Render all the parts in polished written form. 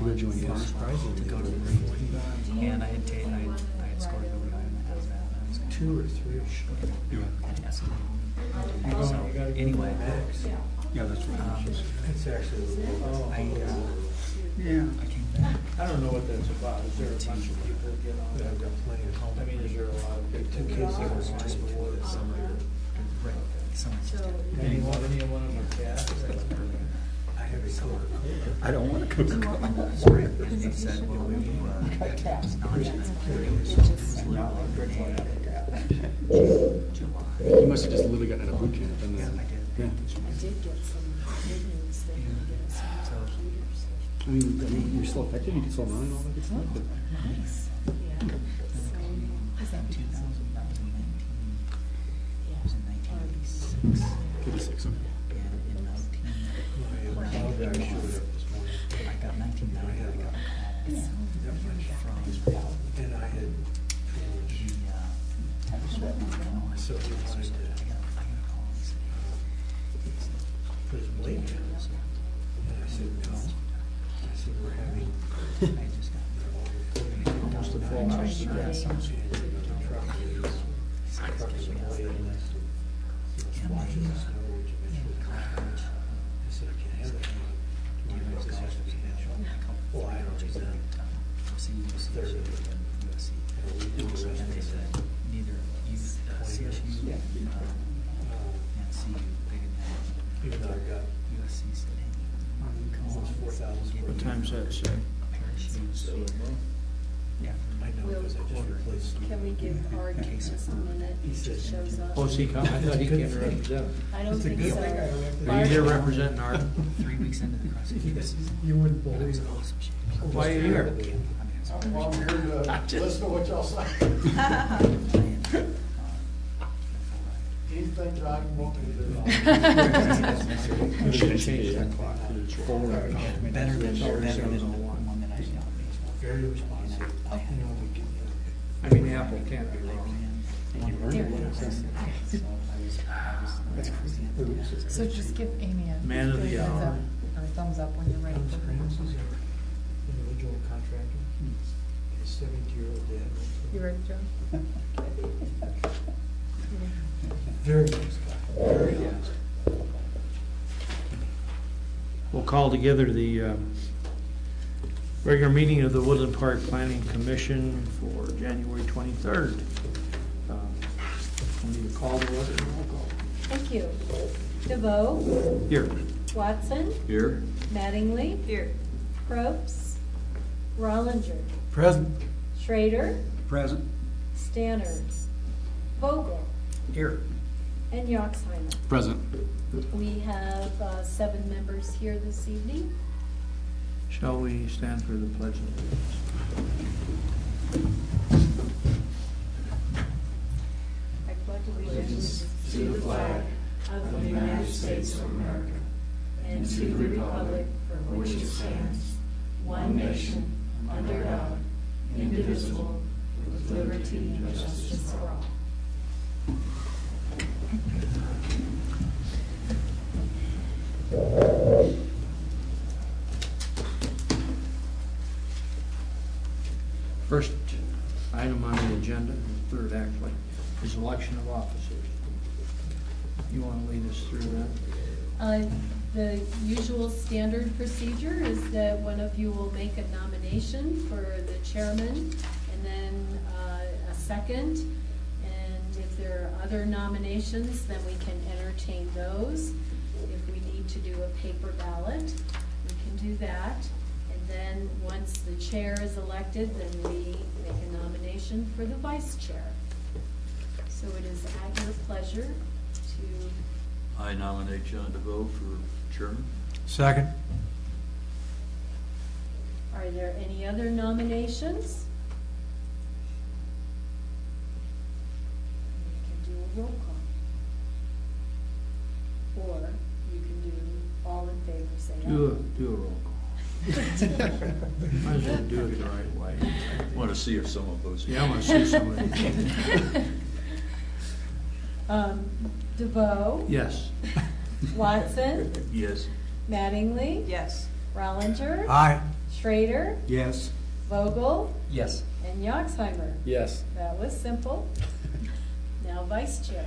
originally, yeah. to go to the Marine. And I had scored a really high on the hazmat. And I was gonna 2 or 3. and escalate. So anyway, Yeah, that's right. It's actually. I Yeah. came back. I don't know what that's about. Is there a bunch of people that get on I've that? got plenty of home. I mean, is there a lot of big Two kids that were just before the summer. Right. Someone just did. Anyone of them are cats? I have a Coca-Cola. I don't want to cook. Sorry. And they said, well, we You must have just literally gotten out of boot camp. And Yeah, I did. Yeah. I did get some good news that you get us some computers. I mean, you're still effective, you can still run and all that good stuff, but Nice. Yeah. So, is that 2000, that was in 19. Yeah. It was in 1986. 56, okay. And in 19, My guy showed up this morning. I got 1990, I got a call Yeah. from And I had pretty much, so he wanted to I got a call and said, put his blade down. And I said, no. I said, we're having I just got almost a full house. You got some. I said, I can't have that. This has to be natural. Well, I don't do that. CSU and they said neither CSU and CU, they didn't have. Even though I've got USC said, hey, almost 4,000 square What feet. time's that say? parachutes. Yeah. I know, because I just replaced. Can we give Art just a minute? He shows up. Oh, is he coming? I thought he came to represent. I don't think so. Are you here representing our, 3 weeks into the cross country season. You wouldn't It was believe an it. awesome shape. why are you here? I mean, it's Well, I'm here to listen to what y'all say. playing, Anything Dragon want me to do. We should change that clock. It's forward. better than the one that I got. Very responsive. I had You know, we can, I mean, Apple can't be wrong. So just give Amy a Man of the thumbs hour. up, or thumbs up when you're ready Tom's for Francis, her. individual contractor, his 70-year-old dad. You ready, Joe? Very nice guy, very honest. We'll call together the regular meeting of the Woodland Park Planning Commission for January 23rd. We need to call the order and roll call. Thank you. DeVoe, Here. Watson, Here. Mattingly. Here. Probst, Rollinger, Present. Schrader, Present. Stannard, Vogel, Here. and Yoxheimer. Present. We have 7 members here this evening. Shall we stand for the pledge of allegiance? I pledge allegiance to the flag of the United States of America and to the republic for which it stands, one nation, under God, indivisible, with liberty and justice for all. First item on the agenda, the third actually, is election of officers. You want to lead us through that? The usual standard procedure is that one of you will make a nomination for the chairman and then a second. And if there are other nominations, then we can entertain those. If we need to do a paper ballot, we can do that. And then once the chair is elected, then we make a nomination for the vice chair. So it is at your pleasure to I nominate John DeVoe for chairman. Second. Are there any other nominations? You can do a roll call. Or you can do all in favor, say aye. Do a roll call. Might as well do it the right way. Want to see if someone votes. Yeah, I want to see somebody. DeVoe, Yes. Watson, Yes. Mattingly, Yes. Rollinger, Aye. Schrader, Yes. Vogel, Yes. and Yoxheimer. Yes. That was simple. Now Vice Chair.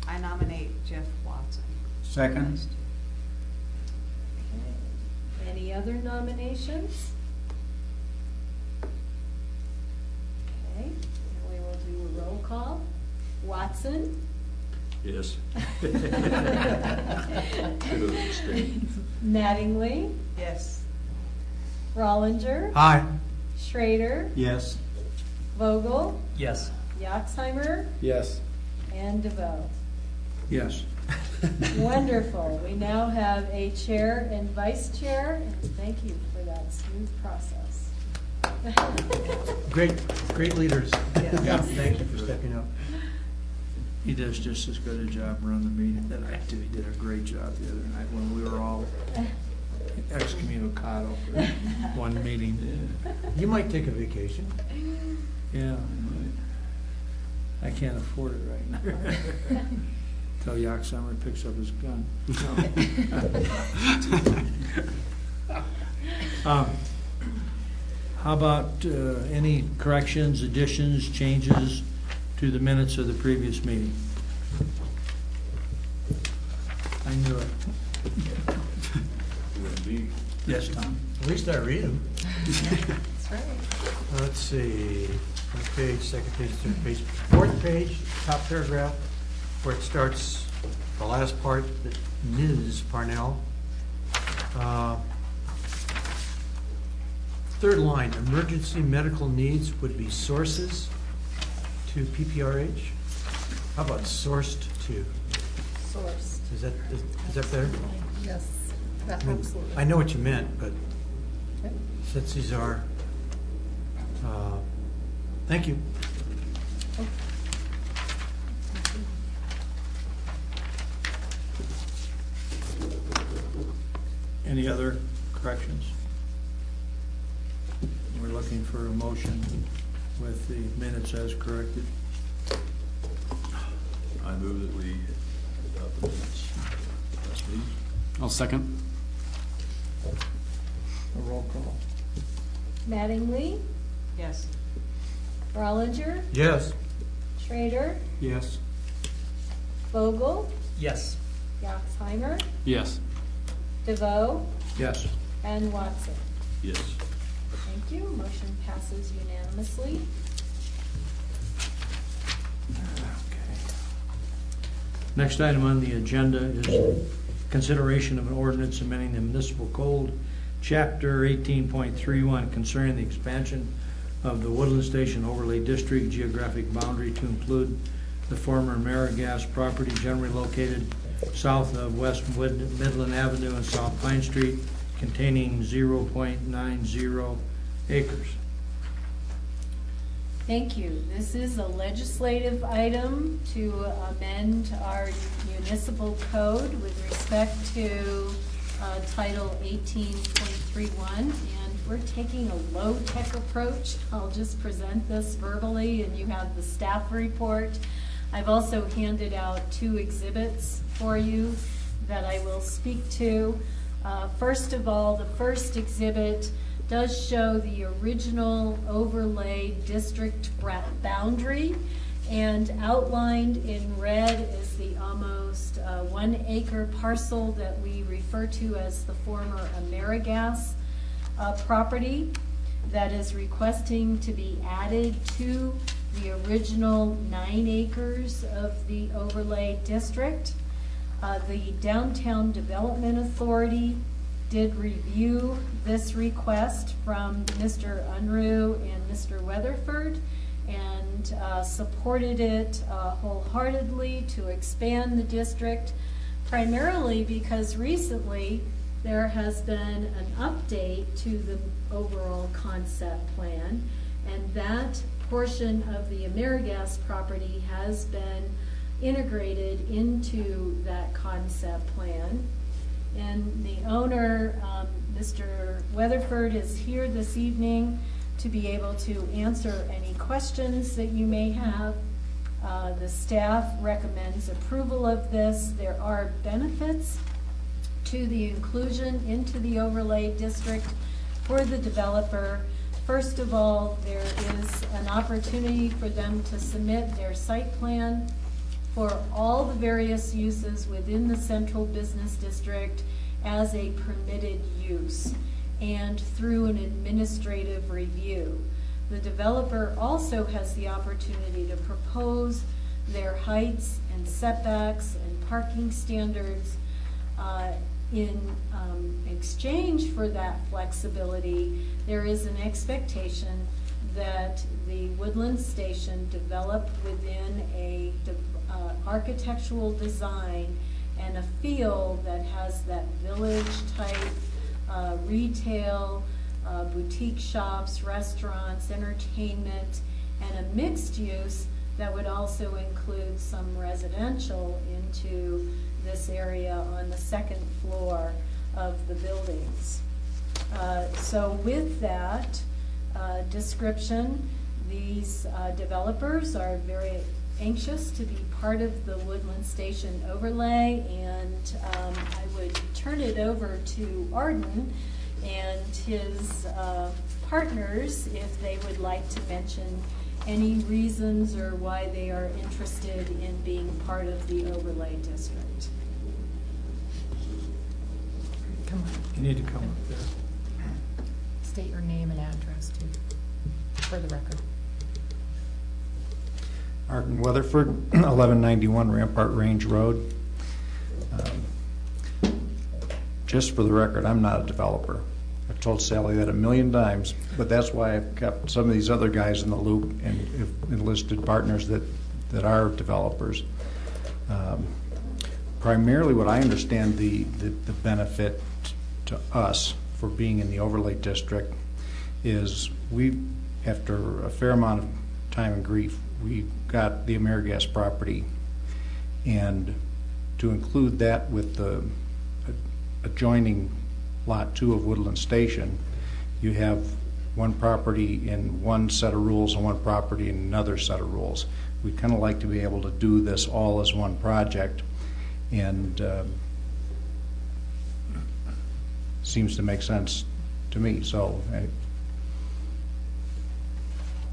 I nominate Jeff Watson. Second. Any other nominations? Okay, and we will do a roll call. Watson? Yes. Should have abstained. Mattingly? Yes. Rollinger? Aye. Schrader? Yes. Vogel? Yes. Yoxheimer? Yes. And DeVoe. Yes. Wonderful. We now have a chair and vice chair, and thank you for that smooth process. Great leaders. Yes. Yeah, thank you for stepping up. He does just as good a job running the meeting that I do. He did a great job the other night when we were all excommunicado for one meeting. You might take a vacation. Yeah. I can't afford it right now. Till Yoxheimer picks up his gun. How about any corrections, additions, changes to the minutes of the previous meeting? I knew it. Wouldn't be. Yes, Tom? At least I read them. That's right. Let's see, first page, second page, third page, fourth page, top paragraph, where it starts, the last part, that Ms. Parnell. Third line, emergency medical needs would be sources to PPRH. How about sourced to? Source. Is that better? Yes, that I mean, absolutely. I know what you meant, but Okay. since these are, thank you. Any other corrections? We're looking for a motion with the minutes as corrected. I move that we adopt the minutes. Last meeting. I'll second. A roll call. Mattingly? Yes. Rollinger? Yes. Schrader? Yes. Vogel? Yes. Yoxheimer? Yes. DeVoe? Yes. And Watson. Yes. Thank you. Motion passes unanimously. Next item on the agenda is consideration of an ordinance amending the municipal code, chapter 18.31, concerning the expansion of the Woodland Station Overlay District geographic boundary to include the former AmeriGas property generally located south of West Midland Avenue and South Pine Street, containing 0.90 acres. Thank you. This is a legislative item to amend our municipal code with respect to Title 18.31, and we're taking a low-tech approach. I'll just present this verbally, and you have the staff report. I've also handed out 2 exhibits for you that I will speak to. First of all, the first exhibit does show the original overlay district boundary, and outlined in red is the almost 1 acre parcel that we refer to as the former AmeriGas property that is requesting to be added to the original 9 acres of the overlay district. The Downtown Development Authority did review this request from Mr. Unruh and Mr. Weatherford, and supported it wholeheartedly to expand the district, primarily because recently there has been an update to the overall concept plan, and that portion of the AmeriGas property has been integrated into that concept plan. And the owner, Mr. Weatherford, is here this evening to be able to answer any questions that you may have. The staff recommends approval of this. There are benefits to the inclusion into the overlay district for the developer. First of all, there is an opportunity for them to submit their site plan for all the various uses within the central business district as a permitted use and through an administrative review. The developer also has the opportunity to propose their heights and setbacks and parking standards. In exchange for that flexibility, there is an expectation that the Woodland Station develop within a architectural design and a feel that has that village-type retail, boutique shops, restaurants, entertainment, and a mixed use that would also include some residential into this area on the second floor of the buildings. So with that description, these developers are very anxious to be part of the Woodland Station overlay, and I would turn it over to Arden and his partners if they would like to mention any reasons or why they are interested in being part of the overlay district. Come on, You need to come up there. state your name and address too, for the record. Arden Weatherford, 1191 Rampart Range Road. Just for the record, I'm not a developer. I've told Sally that a million times, but that's why I've kept some of these other guys in the loop and have enlisted partners that are developers. Primarily what I understand the benefit to us for being in the overlay district is we, after a fair amount of time and grief, we got the AmeriGas property, and to include that with the adjoining Lot 2 of Woodland Station, you have one property in one set of rules and one property in another set of rules. We'd kind of like to be able to do this all as one project, and seems to make sense to me. So,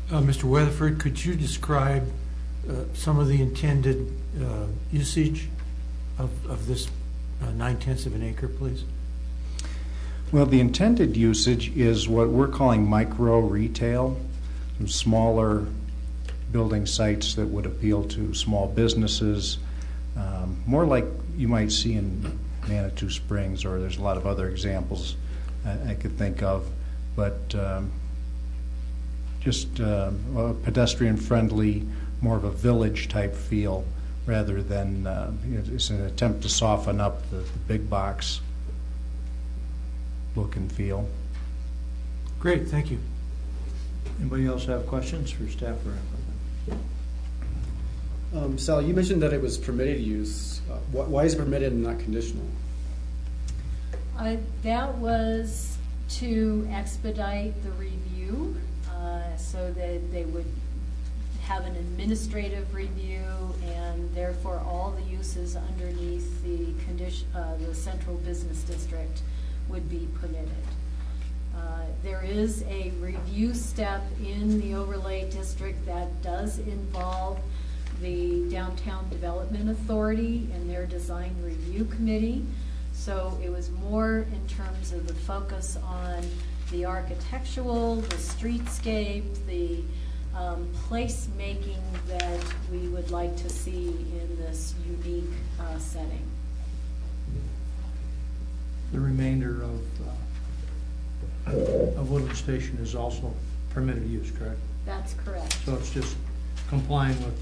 Mr. Weatherford, could you describe some of the intended usage of this 9/10 of an acre, please? Well, the intended usage is what we're calling micro retail, some smaller building sites that would appeal to small businesses, more like you might see in Manitou Springs, or there's a lot of other examples I could think of, but just a pedestrian-friendly, more of a village-type feel, rather than it's an attempt to soften up the big box look and feel. Great, thank you. Anybody else have questions for staff or applicant? Sally, you mentioned that it was permitted use. Why is it permitted and not conditional? That was to expedite the review, so that they would have an administrative review, and therefore all the uses underneath the central business district would be permitted. There is a review step in the overlay district that does involve the Downtown Development Authority and their design review committee. So it was more in terms of the focus on the architectural, the streetscape, the place-making that we would like to see in this unique setting. The remainder of Woodland Station is also permitted use, correct? That's correct. So it's just complying with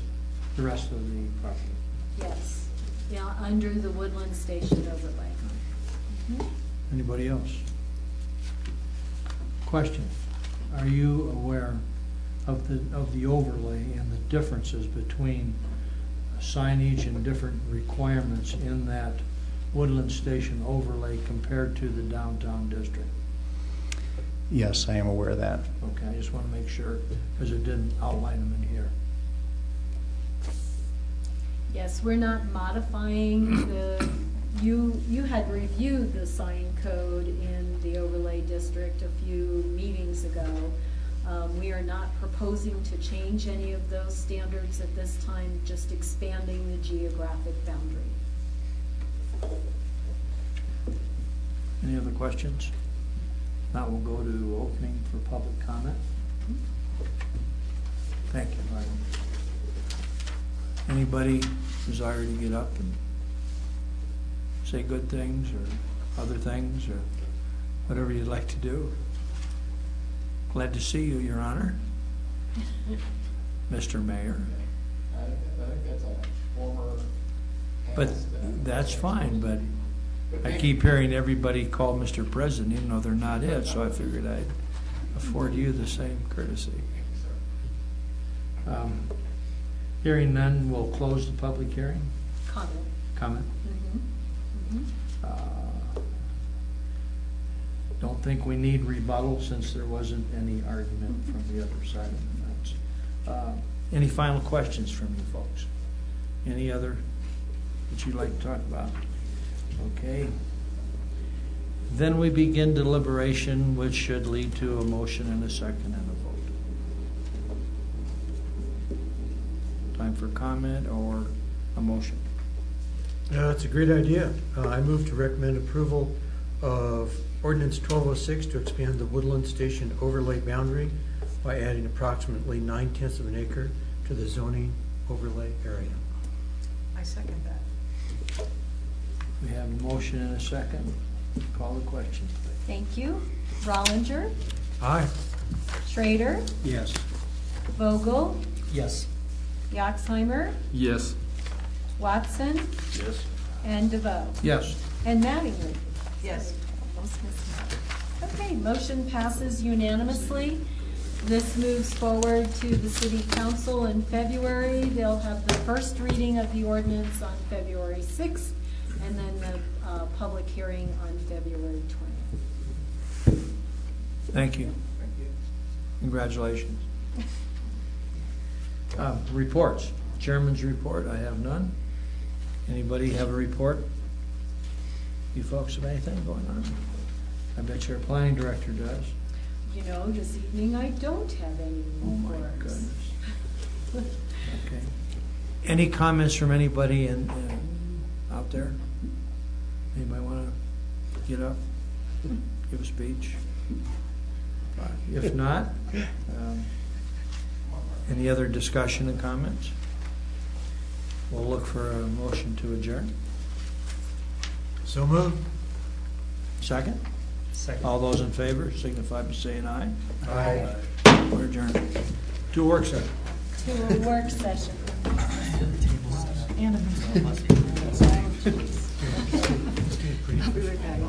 the rest of the property. Yes. Yeah, under the Woodland Station overlay. Anybody else? Question: are you aware of the overlay and the differences between signage and different requirements in that Woodland Station overlay compared to the downtown district? Yes, I am aware of that. Okay, I just want to make sure, because it didn't outline them in here. Yes, we're not modifying you had reviewed the sign code in the overlay district a few meetings ago. We are not proposing to change any of those standards at this time, just expanding the geographic boundary. Any other questions? Now we'll go to opening for public comment. Thank you, Martin. Anybody desire to get up and say good things or other things or whatever you'd like to do? Glad to see you, Your Honor. Mr. Mayor. I think that's a former. But that's fine, but I keep hearing everybody call Mr. President, even though they're not it, so I figured I'd afford you the same courtesy. Hearing none, we'll close the public hearing. Comment. Comment? Don't think we need rebuttal since there wasn't any argument from the other side of the fence. Any final questions from you folks? Any other that you'd like to talk about? Okay. Then we begin deliberation, which should lead to a motion and a second and a vote. Time for comment or a motion? That's a great idea. I move to recommend approval of ordinance 1206 to expand the Woodland Station overlay boundary by adding approximately 9/10 of an acre to the zoning overlay area. I second that. We have a motion and a second. Call the question. Thank you. Rollinger, Aye. Schrader, Yes. Vogel, Yes. Yaxheimer, Yes. Watson, Yes. and DeVoe. Yes. And Mattingly. Yes. Almost missed that. Okay, motion passes unanimously. This moves forward to the city council in February. They'll have the first reading of the ordinance on February 6th, and then the public hearing on February 20th. Thank you. Congratulations. Reports. Chairman's report, I have none. Anybody have a report? You folks have anything going on? I bet your planning director does. You know, this evening I don't have any Oh my reports. goodness. Okay. Any comments from anybody out there? Anybody want to get up, give a speech? If not, any other discussion and comments? We'll look for a motion to adjourn. So moved. Second? Second. All those in favor signify by saying aye. Aye. We're adjourned. To work session. To a work session. And a meeting. I'll be right back.